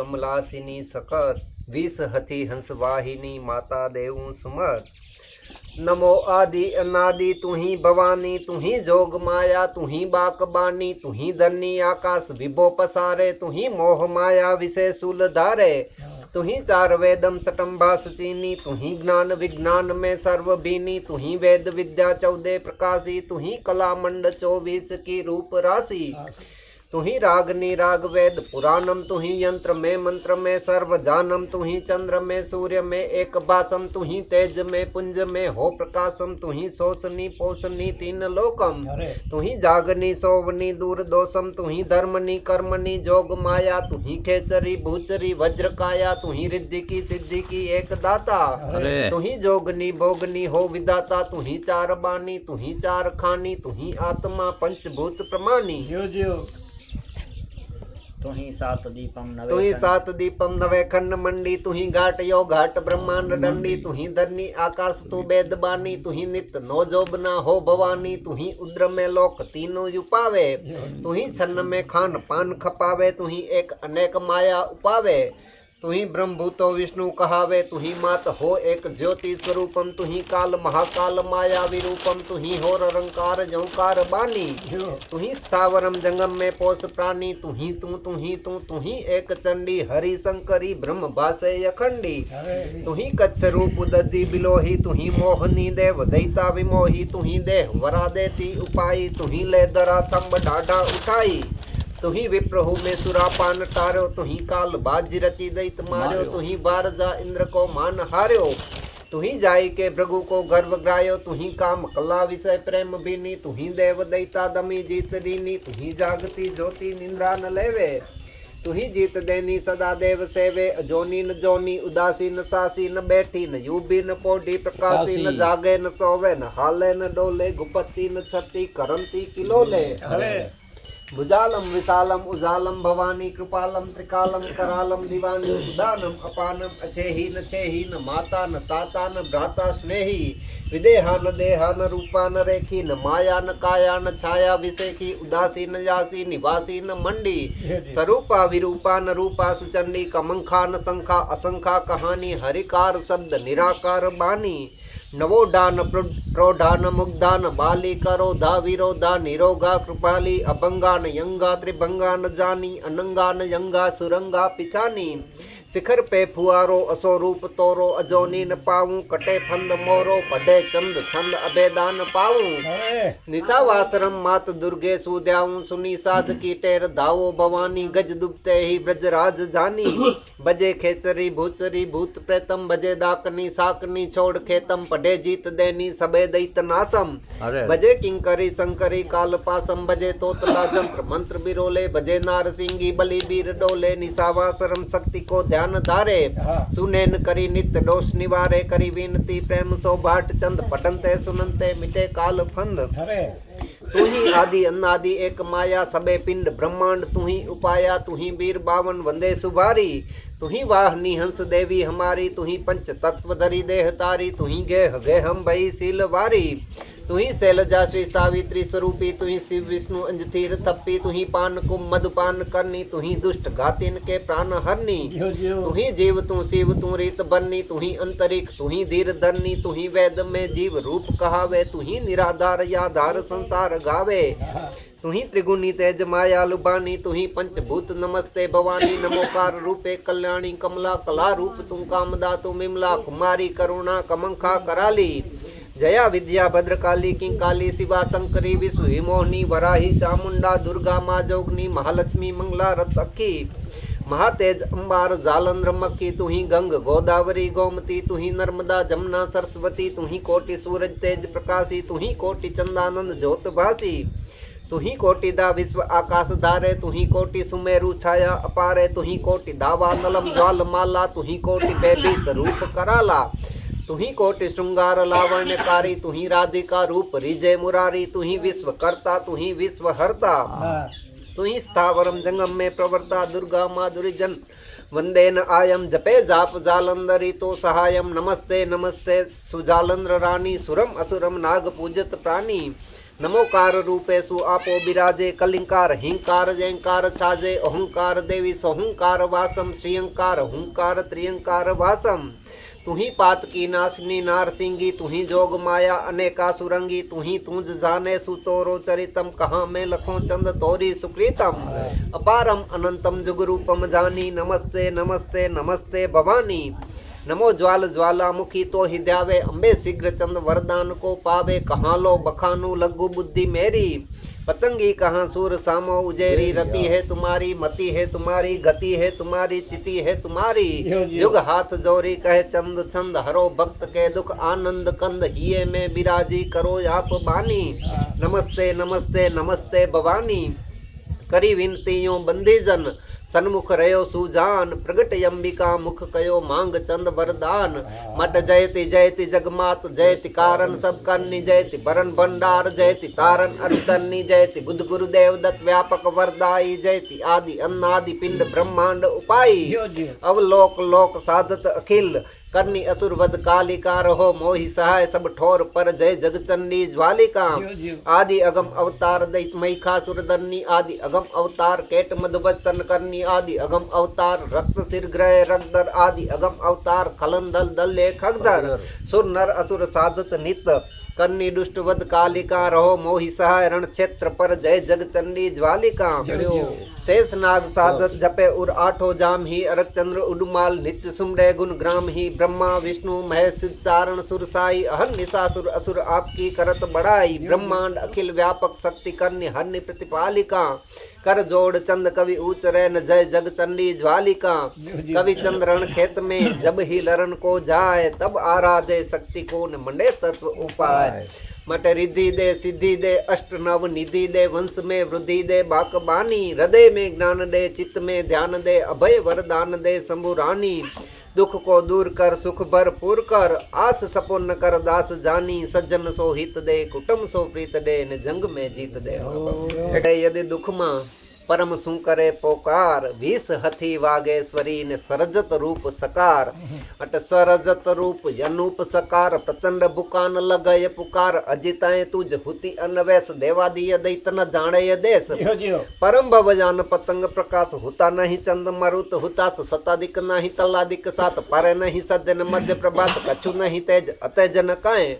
कमलासिनी सकत विष हथि हंस वाहिनी माता देवु सुमत। नमो आदि अनादि तू ही भवानी तू ही जोग माया तू ही बाक बानी तू ही धरनी आकाश विभो पसारे तू ही मोह माया विषय सूल धारे तू ही चार वेदम सटम भास चीनी तू ही ज्ञान विज्ञान में सर्व बीनी तू ही वेद विद्या 14 प्रकाशी तू ही कला मंड 24 की रूप राशि तू ही रागनी राग वेद पुराणम तू ही यंत्र में मंत्र में सर्व जानम तू ही चंद्र में सूर्य में एक बासम तू ही तेज में पुंज में हो प्रकाशम तू ही शोषनी पोषनी 3 लोकम तू ही जागनी सोवनी दूर दोषम तू ही धर्मनी कर्मनी जोग माया तू ही खेचरी भूचरी वज्र काया तू ही रिद्धि की सिद्धि की एक दाता तू ही जोगनी भोगनी हो विदाता तू ही चार बानी तू ही चार खानी तू ही आत्मा पंचभूत प्रमाणी तू ही सात दीपम नवे खंड मंडी तू ही घाट यो घाट ब्रह्मांड दंडी तू ही धरनी आकाश तू वेद बानी तू ही नित नो जोबना हो भवानी तू ही उद्र में लोक तीनों युपावे तू ही छन्न में खान पान खपावे तू ही एक अनेक माया उपावे तू ही ब्रह्मभूतो विष्णु कहावे तू ही मात हो एक ज्योति स्वरूपम तू ही काल महाकाल माया विरूपम तू ही होर रंकार जंकार बानी तू ही स्थावरम जंगम में पोष प्राणी तू ही एक चंडी हरि शंकरी ब्रह्म भाषे अखंडी तू ही कच्छ रूप दद्दी बिलोही तू ही मोहनी देव दैता विमोही तू ही देह वरा देती उपाई तू ही ले दरा थम्ब ढाढा उठाई तू ही विप्रहु में सुरापान तार्यो तू ही काल बाजी रची दैत मार्यो तू ही बारजा इंद्र को मान हार्यो तू ही जाई के भृगु को गर्भ ग्रायो तू ही काम कला विषय प्रेम बीनी तू ही देव दैता दमी जीत दीनी तू ही जागती ज्योति निंद्रा न लेवे तू ही जीत देनी सदा देव सेवे अजोनी न जोनी उदासी न सासी न बैठी न यूबी न पोढ़ी प्रकाशी न जागे न सोवे न हाले न डोले गुपति न छती करंती किलोले भुजालम विशालम उजालम भवानी कृपालम त्रिकालम करालम दीवानी उदानम अपानम अछेही न माता न ताता न भ्राता स्नेही विदेहा न देहा न रूपा न रेखी न माया न काया न छाया विषेखी उदासी न यासी निवासी न मंडी स्वरूपा विरूपा न रूपा सुचंडी कमंखा न संखा असंखा कहानी हरिकार शब्द निराकार बानी नवोडान प्रौढ़ान मुग्धान बाली करोधा विरोधा निरोगा कृपाली अभंगान यंगा त्रिभंगान जानी अनंगान यंगा सुरंगा पिछानी शिखर पे फुआरो असो रूप तोरो अजोनी न पाऊं कटे फंद मोरो पढ़े चंद छंद अभेदान पाऊं निशावासरम मात दुर्गे सुद्याऊं सुनी साध की टेर धावो भवानी गज दुबते ही ब्रजराज जानी बजे खेचरी भूचरी भूत प्रेतम बजे दाकनी साकनी छोड़ खेतम पढ़े जीत देनी सबे दैत नासम बजे किंकरी शंकरी काल पासम बजे तोतला जंत्र मंत्र बिरोले बजे नार सिंगी बलि बीर डोले निशावासरम शक्ति को ध्यान धारे सुनैन करी नित्य दोष निवारे करी विनती प्रेम सो बाट चंद पठनते सुनते मिटे काल फंद तू ही आदि अनादि एक माया सबे पिंड ब्रह्मांड तू ही उपाया तू ही वीर बावन वंदे सुभारी तू ही वाहनी हंस देवी हमारी तू ही पंच तत्व धरी देह तारी तू ही गेह गेहम भई सील वारी तू ही शैलजा श्री सावित्री स्वरूपी तू ही शिव विष्णु अंजथीर थप्पी तू ही पान कुम मधुपान करनी तू ही दुष्ट घातिन के प्राण हरनी तू ही जीव तू शिव तू रीत बन्नी तू ही अंतरिक्ष तू ही धीर धरनी तू ही वेद में जीव रूप कहावे तू ही निराधार याधार संसार गावे तू ही त्रिगुणी तेज माया लुबानी तू ही पंचभूत नमस्ते भवानी नमोकार रूपे कल्याणी कमला कला रूप तू कामदा तू मिमला कुमारी करुणा कमंखा कराली जया विद्या भद्रकाली किंकाली शिवा शंकरी विश्व विमोहिनी वराही चामुंडा दुर्गा माँ जोगनी महालक्ष्मी मंगला रथ अक्की महातेज अंबार जालंध्र मक्की तू ही गंग गोदावरी गोमती तू ही नर्मदा जमुना सरस्वती तू ही कोटि सूरज तेज प्रकाशी तू ही कोटि चंदानंद ज्योत भासी तू ही कोटि दा विश्व आकाश धारे तू ही कोटि सुमेरु छाया अपारे तू ही कोटि दावा नलम ज्वाल माला तू ही कोटि बेबीत रूप कराला तू ही कोटि श्रृंगार लावण्यकारी तू ही राधिका रूप रिजय मुरारी तू ही विश्व कर्ता तू ही विश्व हरता तू ही स्थावरम जंगम में प्रवर्ता दुर्गा माधुरी जन वंदेन आयम जपे जाप जालंधरी तो सहायम नमस्ते नमस्ते सुजालंध्र रानी सुरम असुरम नाग पूजत प्राणी नमोकार रूपेशु आपो बिराजे कलिंकार हिंकार जयंकार छाजे अहंकार देवी सहुंकार वासम श्रीयंकार हुंकार त्रियंकार वासम तू ही पात की नाशनी नारसिंगी तू ही जोग माया अनेका सुरंगी तू ही तुझ जाने सुतोरो चरितम कहाँ में लखों चंद तोरी सुकृतम अपारम अनंतम जुगरूपम जानी नमस्ते नमस्ते नमस्ते भवानी नमो ज्वाल ज्वालामुखी तो ही ध्यावे अम्बे शीघ्र चंद वरदान को पावे कहाँ लो बखानु लघु बुद्धि मेरी पतंगी कहाँ सूर सामो उजेरी रति है तुम्हारी मति है तुम्हारी गति है तुम्हारी चिति है तुम्हारी युग हाथ जोरी कहे चंद चंद हरो भक्त के दुख आनंद कंद हिये में बिराजी करो आप बानी नमस्ते नमस्ते नमस्ते भवानी करी विनतियों बंदीजन सन्मुख रयो सुजान प्रगट अंबिका मुख कयो मांग चंद वरदान मट जयति जयति जगमात जयति कारण सब करनी जयति बरन भंडार जयति तारन अर्धनी जयति बुद्ध गुरुदेव दत्त व्यापक वरदाई जयति आदि अन्नादि पिंड ब्रह्मांड उपाई अवलोक लोक साधत अखिल करनी असुर वध कालिका रहो मोहि सहाय सब ठोर पर जय जगचंडी ज्वालिका आदि अगम अवतार दैत महिषासुर दन्नी आदि अगम अवतार केट मधुवत्सन करनी आदि अगम अवतार रक्त सिर ग्रह रगदर आदि अगम अवतार खलन दल दल्ले खगदर सुर नर असुर साधत नित करनी दुष्ट वध कालिका रहो मोहि सहाय रण क्षेत्र पर जय जगचंडी ज्वालिका शेष नाग साधत जपे उर आठो जाम ही अरक चंद्र उडुमाल नित्य सुमरे गुण ग्राम ही ब्रह्मा विष्णु महेश सिद्ध चारण सुर साई अहन निशासुर असुर आपकी करत बड़ाई ब्रह्मांड अखिल व्यापक शक्ति करनी हरनि प्रतिपालिका कर जोड़ चंद कवि ऊंच रैन जय जग चंडी ज्वालिका कवि चंद्रण खेत में जब ही लरण को जाए तब आराधे शक्ति को न मंडे तत्व उपाय मट रिद्धि दे सिद्धि दे अष्ट नव निधि दे वंश में वृद्धि दे बाकबानी हृदय में ज्ञान दे चित्त में ध्यान दे अभय वरदान दे शंभु रानी दुख को दूर कर सुख भरपूर कर आस सपुन कर दास जानी सज्जन सो हित दे कुटुंब सो प्रीत दे ने जंग में जीत दे यदि दुख मां परम सु करे पोकार वीस हथी वागेश्वरी ने सरजत रूप सकार अट सरजत रूप यनूप सकार प्रचंड बुकान लगय पुकार अजिताए तुझ हुति अनवैस देवादीय दैत न जाने देश परम भवजान पतंग प्रकाश हुता नहीं चंद मरुत हुतास सतादिक नहीं तलादिक सात पर नहीं सज्जन मध्य प्रभात कछु नहीं तेज अतेज न काए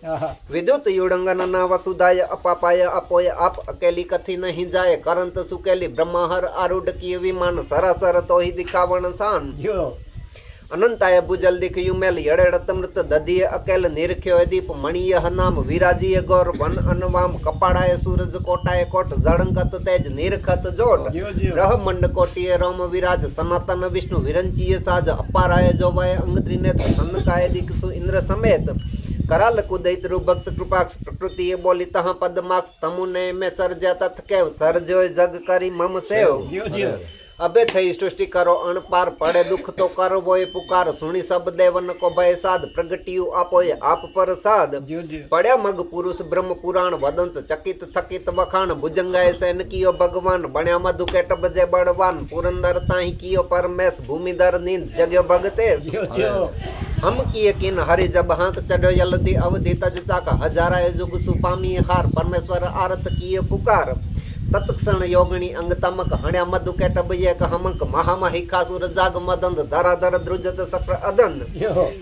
विद्युत युडंगन न वसुधाय अपापाय अपोय आप अकेली कथी नहीं जाए करंत सुकेली ब्रह्म हर आरूढ़ की विमान सरासर तो ही दिखावन सान अनंताय बुजल दिख युमेल यड़ेड़त मृत दधिय अकेल निरख्यो दीप मणिय नाम विराजीय गौर वन अनवाम कपाड़ाय सूरज कोटाय कोट जड़ंकत तेज निरखत जोट ग्रह मंड कोटिय रोम विराज सनातन विष्णु विरंचीय साज अपाराय जोवाय अंग त्रिनेत्र सनकाय दिखसु इंद्र समेत कराल कुदैत रु भक्त कृपाक्ष प्रकृति बोली तहाँ पदमाक्ष तमुने में सर्जा तथ केव सर्जो जग करी मम सेव अबे थई सृष्टि करो अणपार पड़े दुख तो करो वो पुकार सुनी सब देवन को भय साध प्रगटियु आपो आप पर साध पड़या मग पुरुष ब्रह्म पुराण वदंत चकित थकित वखाण भुजंगाय सैन कियो भगवान बण्या मधु केट बजे बड़वान पुरंदर ताही कियो परमेश भूमिधर नींद जग्यो भगते हम किए किन हरि जब हाथ चढ़ो यलदी अवधि तज चाका हजारा जुग सुपामी हार परमेश्वर आरत किए पुकार तत्क्षण योगिनी अंग तमक हण्या मधु केट बयक हमक महामहिषासुर जाग मदंद धराधर द्रुजत सक्र अदन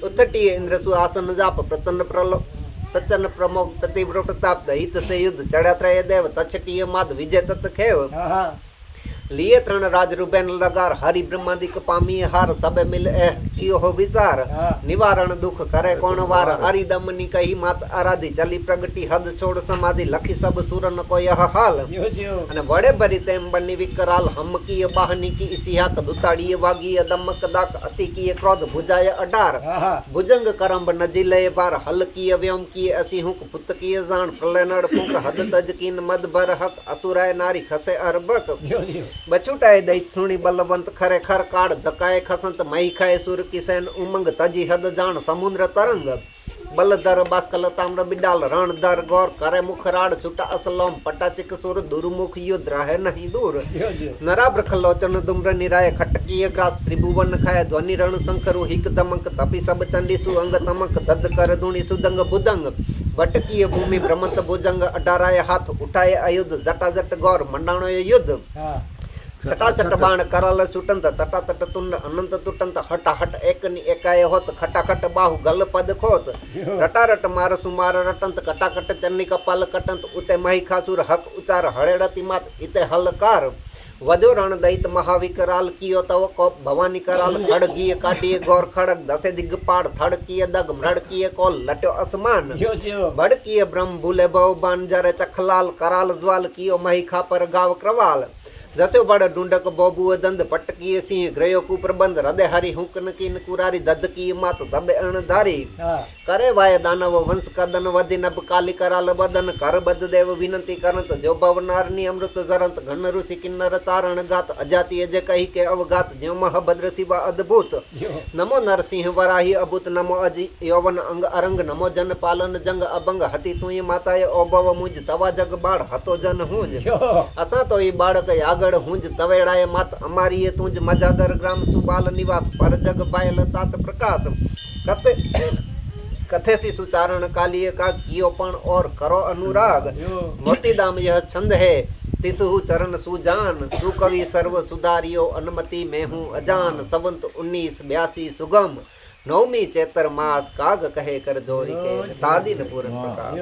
उत्तटीय इंद्र सुआसन जाप प्रचन्न प्रमोग प्रतिव्र प्रताप हित से युद्ध चढ़ा त्रय देव तछटीय माद विजय तत् खेव लिए तृण राज रुबेन लगार हरि ब्रह्मादिक पामी हार सब मिल कियो हो विचार निवारण दुख करे कौन वार हरि दमनी कही मात आराधी चली प्रगति हद छोड़ समाधि लखी सब सुरन को यह हाल अने वड़े भरी तेम बनी विकराल हम की बाहनी की इसिहाक दुताड़ी वागी दमक दाक अति की क्रोध भुजाय अडार भुजंग करम्ब नजिले बार हल की व्योम की असी हुक पुत की जान प्रलय नड़ फूक हद तज कीन मद भर हक असुराय नारी खसे अरबक बछुटाए दैत सुणी बलवंत खरे खर काड़ धकाए खसंत मही खाए सुर की सैन उमंग तजी हद जान समुद्र तरंग बलधर बास्कल ताम्र बिडाल रणधर गौर करे मुखराड़ छुटा असलोम पटाचिक सुर दुर्मुख युद्ध रहे नहीं दूर नराब्र खलोचन दुम्र निराय खटकीय ग्रास त्रिभुवन खाय ध्वनि रण शंकरु हिक दमक तपि सब चंडी सुअंग तमक दद कर धुनि सुदंग बुदंग वटकीय भूमि भ्रमंत भुजंग अडाराय हाथ उठाए अयुद्ध जटाजट गौर मंडाणो युद्ध छटाछट बाण कराल चुटंत तटातट तुंड अनंत तुटंत हटाहट एकनी एकाय होत खटाखट बाहु गल पद खोत रटारट मार सुमार रटंत कटाकट चन्नी कपाल कटंत उते महिखासुर हक उचार हळेड़ती मात इते हलकार वजो रण दैत महाविकराल कियो तव कोप भवानी कराल खड़गीय काटिय गौर खड़ग दसे दिग्पाड़ थड़कीय दग मृड़कीय कोल लट्यो असमान भड़कीय ब्रह्म भूले भव बान जरे चखलाल कराल ज्वाल कियो महिखा पर गाव क्रवाल रस्यो बड़ ढूंढक बोबुअ दंद पटकीय सिंह ग्रयो कुप्रबंध हृदय हरि हुकन की कुरारी दद की मात दबे अणधारी करे वाय दानव वंश कदन वधि नभ काली कराल बदन कर बद देव विनंती करंत जो भवनारनी अमृत जरंत घन ऋषि किन्नर चारण गात अजाति अजय कही के अवगात ज्यो महाभद्र शिवा अद्भुत नमो नरसिंह वराही अभूत नमो अजि यौवन अंग अरंग नमो जन पालन जंग अभंग हति तुई माताए ओभव मुझ तवा जग बाढ़ हतो जन हुंज असा तो ई बाड़क आगड़ हुंज तवेड़ाए मत अमारी तुंज मजादर ग्राम सुबाल निवास पर जग बायल तात प्रकाश कथे कथे सी सुचारण कालिय का कियो पण और करो अनुराग मोती दाम यह छंद है तिसहु चरण सुजान सुकवि सर्व सुधारियो अनुमति में हूँ अजान संवंत 1982 सुगम नवमी चैतर मास काग कहे कर जोरी के तादिन पूरन प्रकाश